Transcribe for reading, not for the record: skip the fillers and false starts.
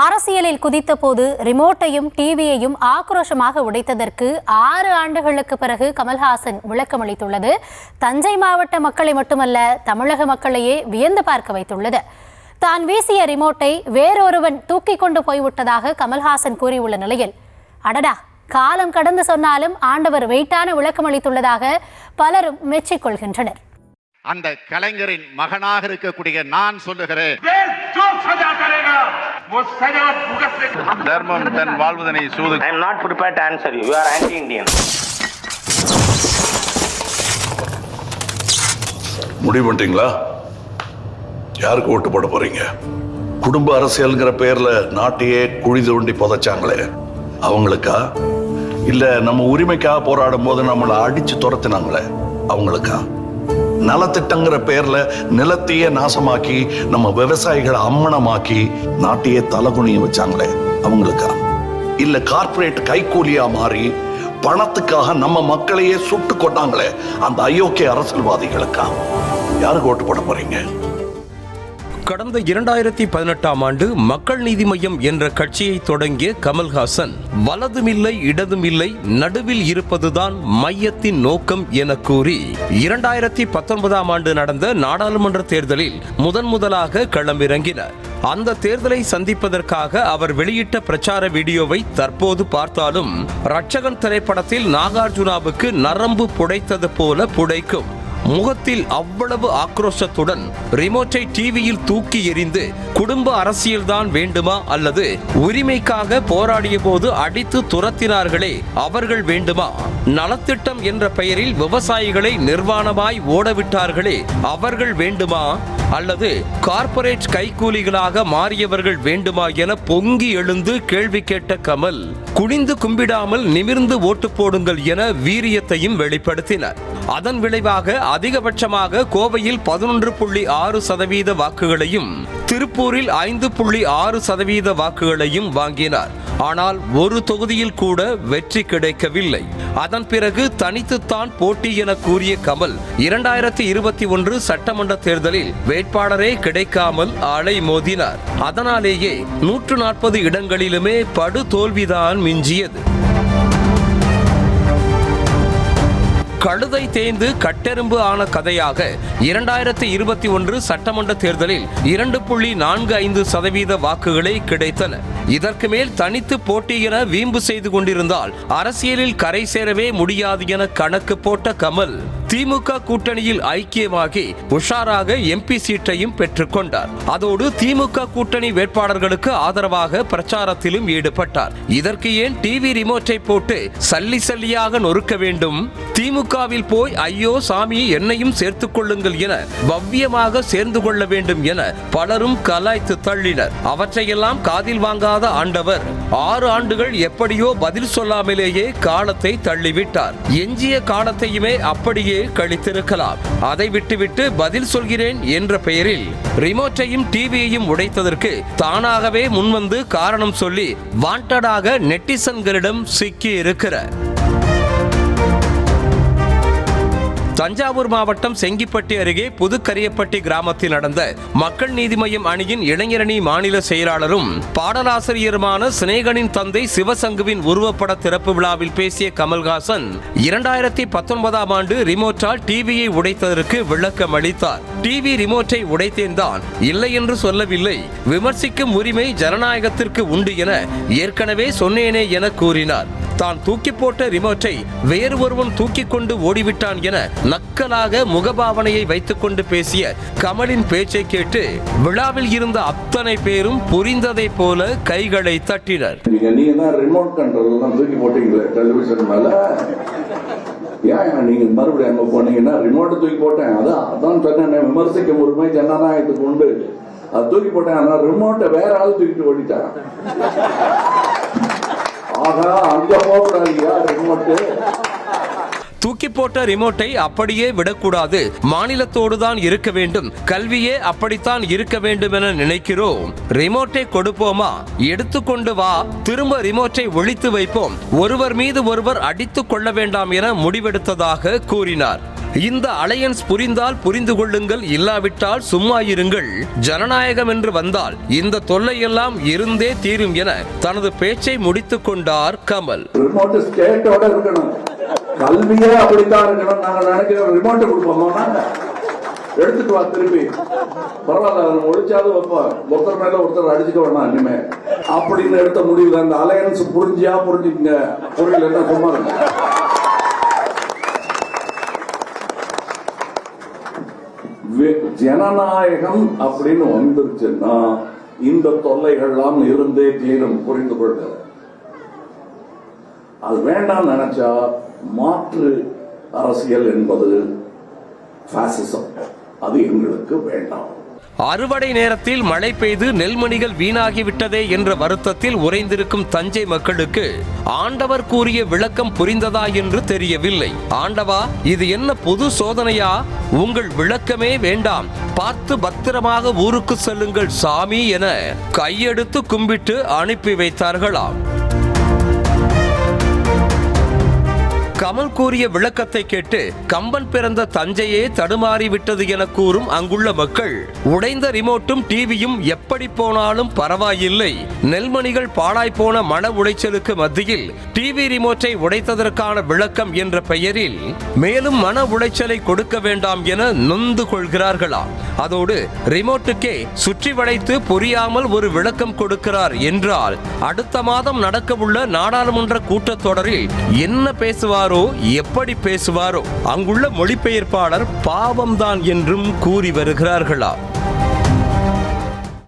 அரசியலில் குதித்த போது ரிமோட்டையும் டிவியையும் ஆக்ரோஷமாக உடைத்ததற்கு 6 ஆண்டுகளுக்கு பிறகு கமல்ஹாசன் விளக்கமளித்துள்ளது தஞ்சை மாவட்ட மக்களை மட்டுமல்ல தமிழக மக்களையே வியந்து பார்க்க வைத்துள்ளது. தான் வீசிய ரிமோட்டை வேறொருவன் தூக்கி கொண்டு போய்விட்டதாக கமல்ஹாசன் கூறியுள்ள நிலையில் அடடா காலம் கடந்து சொன்னாலும் ஆண்டவர் வெயிட்டான விளக்கமளித்துள்ளதாக பலரும் மெச்சிக்கொள்கின்றனர். அந்த கலைஞரின் மகனாக இருக்கக்கூடிய நான் சொல்லுகிறேன், தர்மம் தன் வாழ்வதனை சூது. I am not prepared to answer you. You are anti-Indian. முடிவு பண்ணிட்டீங்களா? யாருக்கு ஓட்டு போட போறீங்க? குடும்ப அரசியல்ங்கிற பேர்ல நாட்டையே குழி தோண்டி புதைச்சாங்களே அவங்களுக்கா? இல்ல நம்ம உரிமைக்காக போராடும் போது நம்மளை அடிச்சு துரத்தினாங்களே அவங்களுக்கா? நலத்திட்டங்கிற பேர்ல நிலத்தையே நாசமாக்கி நம்ம விவசாயிகளை அம்மனமாக்கி நாட்டையே தலகுனிய வச்சாங்களே அவங்களுக்கா? இல்ல கார்ப்பரேட் கைக்கூலியா மாறி பணத்துக்காக நம்ம மக்களையே சுட்டு கொண்டாங்களே அந்த அயோக்கிய அரசியல்வாதிகளுக்கா? யாருக்கு ஓட்டு போட போறீங்க? கடந்த 2018ஆம் ஆண்டு மக்கள் நீதி மய்யம் என்ற கட்சியை தொடங்கிய கமல்ஹாசன் வலதுமில்லை இடதுமில்லை நடுவில் இருப்பதுதான் மையத்தின் நோக்கம் என கூறி 2019ஆம் ஆண்டு நடந்த நாடாளுமன்ற தேர்தலில் முதலாக களமிறங்கினார். அந்த தேர்தலை சந்திப்பதற்காக அவர் வெளியிட்ட பிரச்சார வீடியோவை தற்போது பார்த்தாலும் ரட்சகன் திரைப்படத்தில் நாகார்ஜுனாவுக்கு நரம்பு புடைத்தது போல புடைக்கும். முகத்தில் அவ்வளவு ஆக்ரோஷத்துடன் ரிமோட்டை டிவியில் தூக்கி எறிந்து குடும்ப அரசியல்தான் வேண்டுமா அல்லது உரிமைக்காக போராடிய போது அடித்து துரத்தினார்களே அவர்கள் வேண்டுமா? நலத்திட்டம் என்ற பெயரில் விவசாயிகளை நிர்வாணமாய் ஓடவிட்டார்களே அவர்கள் வேண்டுமா? அல்லது கார்ப்பரேட் கைக்கூலிகளாக மாறியவர்கள் வேண்டுமா என பொங்கி எழுந்து கேள்வி கேட்ட கமல் குனிந்து கும்பிடாமல் நிமிர்ந்து ஓட்டு போடுங்கள் என வீரியத்தையும் வெளிப்படுத்தினார். அதன் விளைவாக அதிகபட்சமாக கோவையில் 11.6% வாக்குகளையும் திருப்பூரில் 5.6% வாக்குகளையும் வாங்கினார். ஆனால் ஒரு தொகுதியில் கூட வெற்றி கிடைக்கவில்லை. அதன் பிறகு தனித்துத்தான் போட்டி என கூறிய கமல் 2021 சட்டமன்ற தேர்தலில் வேட்பாளரே கிடைக்காமல் அலை மோதினார். அதனாலேயே 140 இடங்களிலுமே படு தோல்விதான் மிஞ்சியது. கழுதை தேய்ந்து கட்டெரும்பு ஆன கதையாக 2021 சட்டமன்ற தேர்தலில் 2.45% வாக்குகளே கிடைத்தன. இதற்கு மேல் தனித்து போட்டி என வீம்பு செய்து கொண்டிருந்தால் அரசியலில் கரை சேரவே முடியாது என கணக்கு போட்ட கமல் திமுக கூட்டணியில் ஐக்கியமாகி உஷாராக எம்பி சீட்டையும் பெற்றுக்கொண்டார். அதோடு திமுக கூட்டணி வேட்பாளர்களுக்கு ஆதரவாக பிரச்சாரத்திலும் ஈடுபட்டார். இதற்கு ஏன் டிவி ரிமோட்டை போட்டு சல்லி சல்லியாக நொறுக்க வேண்டும்? திமுகவில் போய் ஐயோ சாமி என்னையும் சேர்த்துக் கொள்ளுங்கள் என பவ்யமாக சேர்ந்து கொள்ள வேண்டும் என பலரும் கலாய்த்து தள்ளினர். அவற்றையெல்லாம் காதில் வாங்காத ஆண்டவர் 6 ஆண்டுகள் எப்படியோ பதில் சொல்லாமலேயே காலத்தை தள்ளிவிட்டார். எஞ்சிய காலத்தையுமே அப்படியே கழித்திருக்கலாம். அதை விட்டுவிட்டு பதில் சொல்கிறேன் என்ற பெயரில் ரிமோட்டையும் டிவியையும் உடைத்ததற்கு தானாகவே முன்வந்து காரணம் சொல்லி வாண்டடாக நெட்டிசன்களிடம் சிக்கி இருக்கிறார். தஞ்சாவூர் மாவட்டம் செங்கிப்பட்டி அருகே புதுக்கரியப்பட்டி கிராமத்தில் நடந்த மக்கள் நீதி மய்யம் அணியின் இளைஞரணி மாநில செயலாளரும் பாடலாசிரியருமான சினேகனின் தந்தை சிவசங்குவின் உருவப்பட திறப்பு விழாவில் பேசிய கமல்ஹாசன் 2019ஆம் ஆண்டு ரிமோட்டால் டிவியை உடைத்ததற்கு விளக்கம் அளித்தார். டிவி ரிமோட்டை உடைத்தேன் தான், இல்லை என்று சொல்லவில்லை. விமர்சிக்கும் உரிமை ஜனநாயகத்திற்கு உண்டு என ஏற்கனவே சொன்னேனே என கூறினார். தான் தூக்கி போட்ட ரிமோட்டை வேறு ஒருவன் தூக்கி கொண்டு ஓடிவிட்டான் என நக்கலாக முகபாவனையை வைத்துக் கொண்டு பேசிய கமலின் பேச்சை கேட்டு விழாவில் இருந்த அத்தனை பேரும் புரிந்ததை போல கைகளை தட்டினர். நீங்க தான் ரிமோட் கண்ட்ரோல் தான் தூக்கி போட்டீங்களே டெலிவிஷன் மேல, ஏன் நீங்க மறுபடியும் அங்க போனீங்கன்னா ரிமோட்டை தூக்கி போட்டேன், அதான் சொன்னேன் விமர்சிக்கும் உரிமை ஜனநாயகத்துக்கு உண்டு, அது தூக்கி போட்டேன். ஆனா ரிமோட்டை வேற ஆள் தூக்கிட்டு ஓடிட்டான். தூக்கி போட்ட ரிமோட்டை அப்படியே விடக்கூடாது, மாநிலத்தோடு தான் இருக்க வேண்டும், கல்வியே அப்படித்தான் இருக்க வேண்டும் என நினைக்கிறோம். ரிமோட்டை கொடுப்போமா, எடுத்துக்கொண்டு வா, திரும்ப ரிமோட்டை ஒழித்து வைப்போம், ஒருவர் மீது ஒருவர் அடித்துக் கொள்ள வேண்டாம் என முடிவெடுத்ததாக கூறினார். இந்த அலையன்ஸ் புரிந்தால் புரிந்து கொள்ளுங்கள், இல்லாவிட்டால் சும்மா இருங்கள். ஜனநாயகம் என்று வந்தால் இந்த தொல்லையெல்லாம் இருந்தே தீரும் என தனது பேச்சை முடித்துக் கொண்டார் கமல். ரிமோட் ஸ்டேட்டோட இருக்கணும், கல்வியே அப்படித்தான் இருக்கணும். நாங்க நினைக்கிறோம் ரிமோட்டை கொடுப்போமா, எடுத்துட்டு வா திருப்பி, பரவாயில்ல ஒழிச்சாது வைப்போம், ஒருத்தர் மேல ஒருத்தர் அடிச்சுக்க வேணாம் இனிமே அப்படின்னு எடுத்த முடிவு. அந்த அலையன்ஸ் புரிஞ்சியா புரிஞ்சுக்குங்க, புரியல சும்மா இருங்க. ஜனநாயகம் அப்படின்னு வந்துருச்சுன்னா இந்த தொல்லைகள்லாம் இருந்தே தீரும், புரிந்து கொள்ளுங்க. அது வேண்டாம் நினைச்சா மாற்று அரசியல் என்பது பாசிசம், அது எங்களுக்கு வேண்டாம். அறுவடை நேரத்தில் மழை பெய்து நெல்மணிகள் வீணாகிவிட்டதே என்ற வருத்தத்தில் உறைந்திருக்கும் தஞ்சை மக்களுக்கு ஆண்டவர் கூறிய விளக்கம் புரிந்ததா என்று தெரியவில்லை. ஆண்டவா, இது என்ன புது சோதனையா? உங்கள் விளக்கமே வேண்டாம், பார்த்து பத்திரமாக ஊருக்கு செல்லுங்கள் சாமி என கையெடுத்து கும்பிட்டு அனுப்பி வைத்தார்களாம். கமல் கூறிய விளக்கத்தை கேட்டு கம்பன் பிறந்த தஞ்சையே தடுமாறிவிட்டது என கூறும் அங்குள்ள மக்கள், உடைந்த ரிமோட்டும் டிவியும் எப்படி போனாலும் பரவாயில்லை, நெல்மணிகள் பாழாய் போன மன உளைச்சலுக்கு மத்தியில் டிவி ரிமோட்டை உடைத்ததற்கான விளக்கம் என்ற பெயரில் மேலும் மன உளைச்சலை கொடுக்க வேண்டாம் என நொந்து கொள்கிறார்களாம். அதோடு ரிமோட்டுக்கே சுற்றி வளைத்து புரியாமல் ஒரு விளக்கம் கொடுக்கிறார் என்றால் அடுத்த மாதம் நடக்கவுள்ள நாடாளுமன்ற கூட்டத்தொடரில் என்ன பேசுவார், எப்படி பேசுவாரோ? அங்குள்ள மொழிபெயர்ப்பாளர் பாவம்தான் என்றும் கூறி வருகிறார்களா?